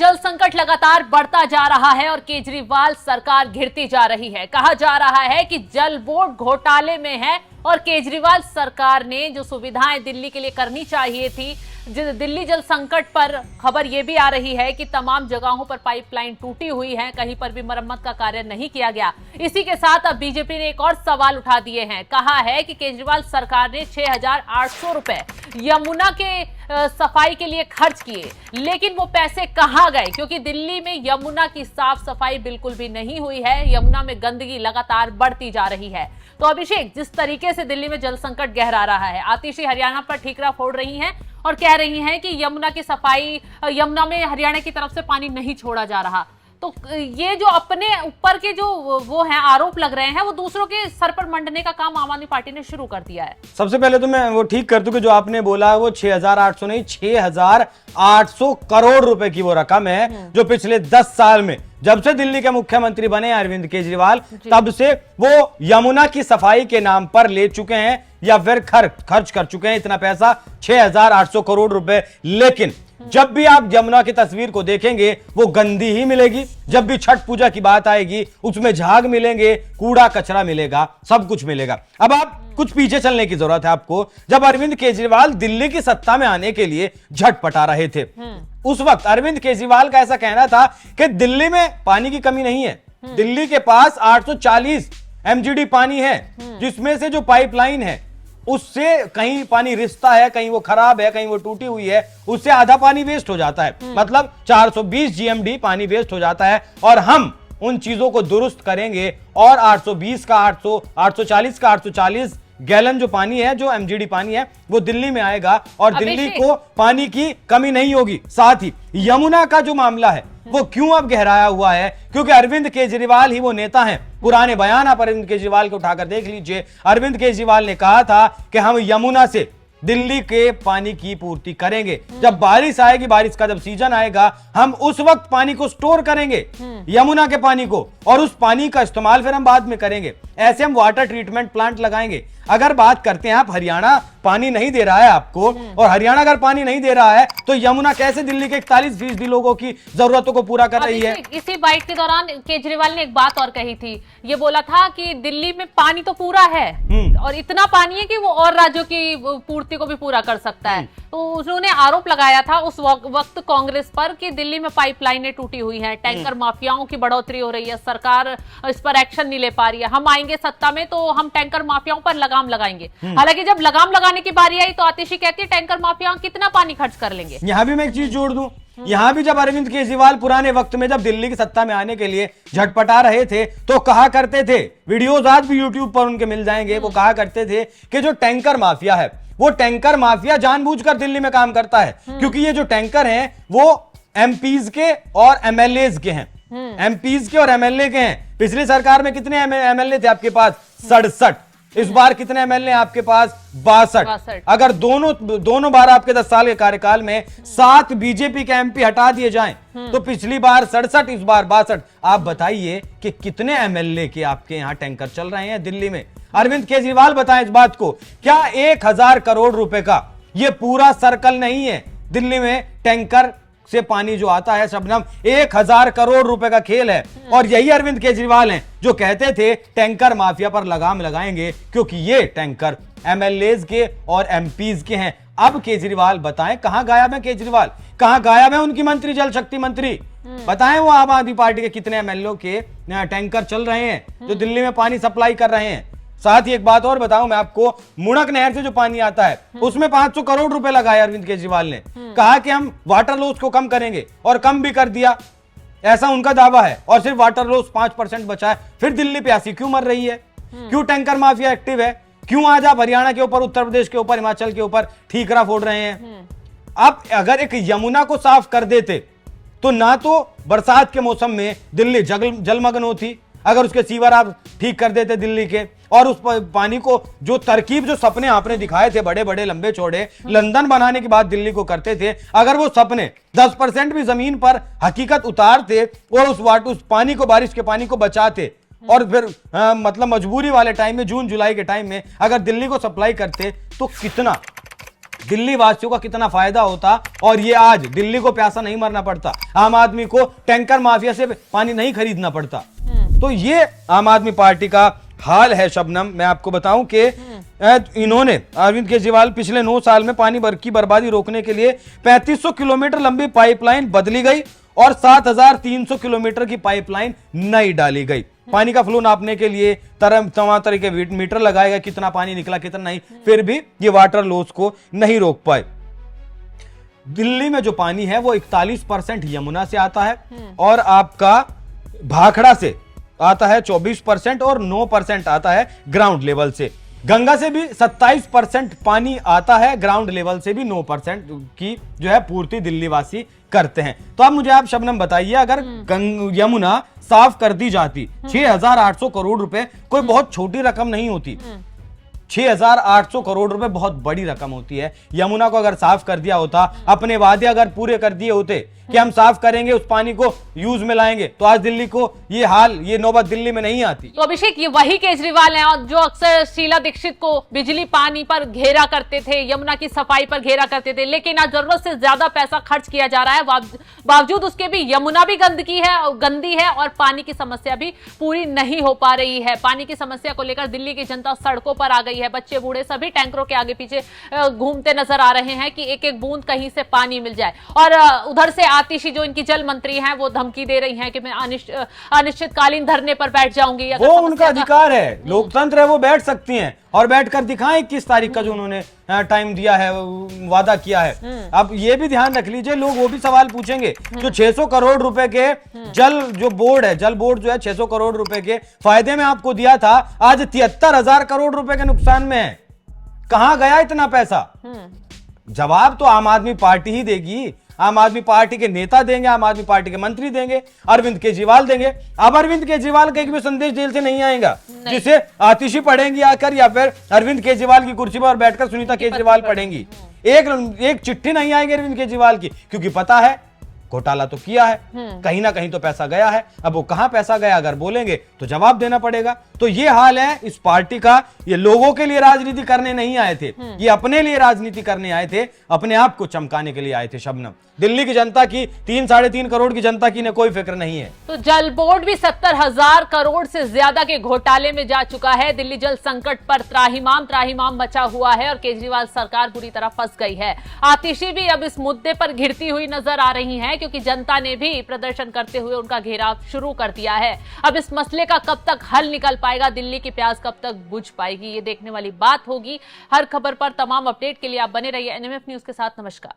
जल संकट लगातार बढ़ता जा रहा है और केजरीवाल सरकार घिरती जा रही है। कहा जा रहा है कि जल बोर्ड घोटाले में है और केजरीवाल सरकार ने जो सुविधाएं दिल्ली के लिए करनी चाहिए थी, दिल्ली जल संकट पर खबर यह भी आ रही है कि तमाम जगहों पर पाइपलाइन टूटी हुई है, कहीं पर भी मरम्मत का कार्य नहीं किया गया। इसी के साथ अब बीजेपी ने एक और सवाल उठा दिए हैं। कहा है कि केजरीवाल सरकार ने 6,800 रुपए यमुना के सफाई के लिए खर्च किए, लेकिन वो पैसे कहां गए? क्योंकि दिल्ली में यमुना की साफ सफाई बिल्कुल भी नहीं हुई है। यमुना में गंदगी लगातार बढ़ती जा रही है। तो अभिषेक, जिस तरीके से दिल्ली में जल संकट गहरा रहा है, आतिशी हरियाणा पर ठीकरा फोड़ रही हैं और कह रही हैं कि यमुना की सफाई, यमुना में हरियाणा की तरफ से पानी नहीं छोड़ा जा रहा। तो ये जो अपने ऊपर के जो वो हैं आरोप लग रहे हैं, वो दूसरों के सर पर मंडने का काम आम आदमी पार्टी ने शुरू कर दिया है। सबसे पहले तो मैं वो ठीक कर दूं कि जो आपने बोला वो 6,800 नहीं, 6,800 करोड़ रुपए की वो रकम है जो पिछले 10 साल में, जब से दिल्ली के मुख्यमंत्री बने अरविंद केजरीवाल, तब से वो यमुना की सफाई के नाम पर ले चुके हैं या फिर खर्च कर चुके हैं इतना पैसा, 6,800 करोड़ रुपए। लेकिन जब भी आप यमुना की तस्वीर को देखेंगे वो गंदी ही मिलेगी। जब भी छठ पूजा की बात आएगी उसमें झाग मिलेंगे, कूड़ा कचरा मिलेगा, सब कुछ मिलेगा। अब आप कुछ पीछे चलने की जरूरत है आपको। जब अरविंद केजरीवाल दिल्ली की सत्ता में आने के लिए झटपटा रहे थे, उस वक्त अरविंद केजरीवाल का ऐसा कहना था कि दिल्ली में पानी की कमी नहीं है। दिल्ली के पास 840 MGD पानी है, जिसमें से जो पाइपलाइन है उससे कहीं पानी रिसता है, कहीं वो खराब है, कहीं वो टूटी हुई है, उससे आधा पानी वेस्ट हो जाता है। मतलब 420 GMD पानी वेस्ट हो जाता है और हम उन चीजों को दुरुस्त करेंगे और 820 का 800, 840 का 840 गैलन जो पानी है, जो MGD पानी है, वो दिल्ली में आएगा और दिल्ली को पानी की कमी नहीं होगी। साथ ही यमुना का जो मामला है वो क्यों अब गहराया हुआ है? क्योंकि अरविंद केजरीवाल ही वो नेता हैं। पुराने बयान आप अरविंद केजरीवाल को उठाकर देख लीजिए। अरविंद केजरीवाल ने कहा था कि हम यमुना से दिल्ली के पानी की पूर्ति करेंगे। जब बारिश आएगी, बारिश का जब सीजन आएगा, हम उस वक्त पानी को स्टोर करेंगे, यमुना के पानी को, और उस पानी का इस्तेमाल फिर हम बाद में करेंगे। ऐसे हम वाटर ट्रीटमेंट प्लांट लगाएंगे। अगर बात करते हैं आप, हरियाणा पानी नहीं दे रहा है आपको, और हरियाणा अगर पानी नहीं दे रहा है तो यमुना कैसे दिल्ली के 41% लोगों की जरूरतों को पूरा कर रही है? इसी बाइट के दौरान केजरीवाल ने एक बात और कही थी। ये बोला था कि दिल्ली में पानी तो पूरा है और इतना पानी है कि वो और राज्यों की पूर्ति को भी पूरा कर सकता है। तो उन्होंने आरोप लगाया था उस वक्त कांग्रेस पर कि दिल्ली में पाइपलाइनें टूटी हुई हैं, टैंकर माफियाओं की बढ़ोतरी हो रही है, सरकार इस पर एक्शन नहीं ले पा रही है। हम आएंगे सत्ता में तो हम टैंकर माफियाओं पर लगाम लगाएंगे। हालांकि जब लगाम लगाने की बारी आई तो आतिशी कहती है टैंकर माफियाओं कितना पानी खर्च कर लेंगे। यहां भी मैं एक चीज जोड़ दूं, यहां भी जब अरविंद केजरीवाल पुराने वक्त में जब दिल्ली की सत्ता में आने के लिए झटपटा रहे थे तो कहा करते थे, वीडियोस आज भी यूट्यूब पर उनके मिल जाएंगे, वो कहा करते थे कि जो टैंकर माफिया है, वो टैंकर माफिया जानबूझकर दिल्ली में काम करता है, क्योंकि ये जो टैंकर हैं वो MPs के और MLAs के हैं। MPs के और MLA के हैं। पिछली सरकार में कितने MLA थे आपके पास? 67। इस बार कितने MLA आपके पास? 62। अगर दोनों बार आपके 10 साल के कार्यकाल में 7 बीजेपी के MP हटा दिए जाएं तो पिछली बार 67, इस बार 62। आप बताइए कि कितने MLA के आपके यहां टैंकर चल रहे हैं दिल्ली में? अरविंद केजरीवाल बताएं इस बात को। क्या 1,000 करोड़ रुपए का ये पूरा सर्कल नहीं है? दिल्ली में टैंकर से पानी जो आता है शबनम, 1,000 करोड़ रुपए का खेल है। और यही अरविंद केजरीवाल हैं जो कहते थे टैंकर माफिया पर लगाम लगाएंगे, क्योंकि ये टैंकर MLAs के और MPs के हैं। अब केजरीवाल बताएं कहां गायब है केजरीवाल, कहां गायब है उनकी मंत्री, जल शक्ति मंत्री? बताएं वो आम आदमी पार्टी के कितने MLA के टैंकर चल रहे हैं जो दिल्ली में पानी सप्लाई कर रहे हैं? साथ ही एक बात और बताऊं मैं आपको, मुणक नहर से जो पानी आता है उसमें 500 करोड़ रुपए लगाए अरविंद केजरीवाल ने। कहा कि हम वाटर लॉस को कम करेंगे और कम भी कर दिया, ऐसा उनका दावा है। और सिर्फ वाटर लॉस 5% बचा है। फिर दिल्ली प्यासी क्यों मर रही है? क्यों टैंकर माफिया एक्टिव है? क्यों आज आप हरियाणा के ऊपर, उत्तर प्रदेश के ऊपर, हिमाचल के ऊपर ठीकरा फोड़ रहे हैं? अब अगर एक यमुना को साफ कर देते तो ना तो बरसात के मौसम में दिल्ली जलमग्न होती, अगर उसके सीवर आप ठीक कर देते दिल्ली के, और उस पानी को जो तरकीब, जो सपने आपने दिखाए थे बड़े बड़े लंबे चौड़े, लंदन बनाने के बाद दिल्ली को करते थे, अगर वो सपने 10% भी जमीन पर हकीकत उतारते और उस पानी को, बारिश के पानी को बचाते और फिर मतलब मजबूरी वाले टाइम में, जून जुलाई के टाइम में अगर दिल्ली को सप्लाई करते, तो कितना दिल्ली वासियों का कितना फायदा होता और ये आज दिल्ली को प्यासा नहीं मरना पड़ता, आम आदमी को टैंकर माफिया से पानी नहीं खरीदना पड़ता। तो ये आम आदमी पार्टी का हाल है शबनम। मैं आपको बताऊं कि इन्होंने अरविंद केजरीवाल पिछले 9 साल में पानी की बर्बादी रोकने के लिए 3500 किलोमीटर लंबी पाइपलाइन बदली गई और 7300 किलोमीटर की पाइपलाइन नई डाली गई। पानी का फ्लो नापने के लिए तमाम तरह के मीटर लगाए गए, कितना पानी निकला कितना नहीं, फिर भी ये वाटर लॉस को नहीं रोक पाए। दिल्ली में जो पानी है वो 41% यमुना से आता है और आपका भाखड़ा से आता है 24% और 9% आता है ग्राउंड लेवल से। गंगा से भी 27% पानी आता है, ग्राउंड लेवल से भी 9% की जो है पूर्ति दिल्ली वासी करते हैं। तो अब मुझे आप शबनम बताइए, अगर यमुना साफ कर दी जाती, 6,800 करोड़ रुपए कोई बहुत छोटी रकम नहीं होती। 6,800 करोड़ रुपए बहुत बड़ी रकम होती है। यमुना को अगर साफ कर दिया होता, अपने वादे अगर पूरे कर दिए होते कि हम साफ करेंगे, उस पानी को यूज में लाएंगे, तो आज दिल्ली को ये हाल, ये नौबत दिल्ली में नहीं आती। तो अभिषेक, ये वही केजरीवाल हैं और जो अक्सर शीला दीक्षित को बिजली पानी पर घेरा करते थे, यमुना की सफाई पर घेरा करते थे, लेकिन आज जरूरत से ज्यादा पैसा खर्च किया जा रहा है, बावजूद उसके भी यमुना भी गंदी है और पानी की समस्या भी पूरी नहीं हो पा रही है। पानी की समस्या को लेकर दिल्ली की जनता सड़कों पर आ गई है, बच्चे बूढ़े सभी टैंकरों के आगे पीछे घूमते नजर आ रहे हैं कि एक एक बूंद कहीं से पानी मिल जाए। और उधर से आतिशी जो इनकी जल मंत्री हैं वो धमकी दे रही हैं कि मैं अनिश्चितकालीन धरने पर बैठ जाऊंगी। वो उनका अधिकार है, लोकतंत्र है, वो बैठ सकती हैं और बैठकर दिखाएं 21 तारीख का जो उन्होंने टाइम दिया है, वादा किया है। अब ये भी ध्यान रख लीजिए, लोग वो भी सवाल पूछेंगे, जो 600 करोड़ रुपए के जल बोर्ड जो है 600 करोड़ रुपए के फायदे में आपको दिया था, आज 73,000 करोड़ रुपए के नुकसान में है। कहां गया इतना पैसा? जवाब तो आम आदमी पार्टी ही देगी, आम आदमी पार्टी के नेता देंगे, आम आदमी पार्टी के मंत्री देंगे, अरविंद केजरीवाल देंगे। अब अरविंद केजरीवाल का एक भी संदेश जेल से नहीं आएगा जिसे आतिशी पढ़ेंगी आकर, या फिर अरविंद केजरीवाल की कुर्सी पर बैठकर सुनीता केजरीवाल पढ़ेंगी। एक चिट्ठी नहीं आएगी अरविंद केजरीवाल की, क्योंकि पता है घोटाला तो किया है, कहीं ना कहीं तो पैसा गया है। अब वो कहां पैसा गया अगर बोलेंगे तो जवाब देना पड़ेगा। तो ये हाल है इस पार्टी का। ये लोगों के लिए राजनीति करने नहीं आए थे, ये अपने लिए राजनीति करने आए थे, अपने आप को चमकाने के लिए आए थे शबनम। दिल्ली की जनता की 3-3.5 करोड़ की जनता की ने कोई फिक्र नहीं है। तो जल बोर्ड भी 70,000 करोड़ से ज्यादा के घोटाले में जा चुका है। दिल्ली जल संकट पर त्राहिमाम मचा हुआ है और केजरीवाल सरकार पूरी तरह फंस गई है। आतिशी भी अब इस मुद्दे पर घिरती हुई नजर आ रही है, क्योंकि जनता ने भी प्रदर्शन करते हुए उनका घेराव शुरू कर दिया है। अब इस मसले का कब तक हल निकल पाएगा, दिल्ली की प्यास कब तक बुझ पाएगी, ये देखने वाली बात होगी। हर खबर पर तमाम अपडेट के लिए आप बने रहिए एनएमएफ न्यूज के साथ। नमस्कार।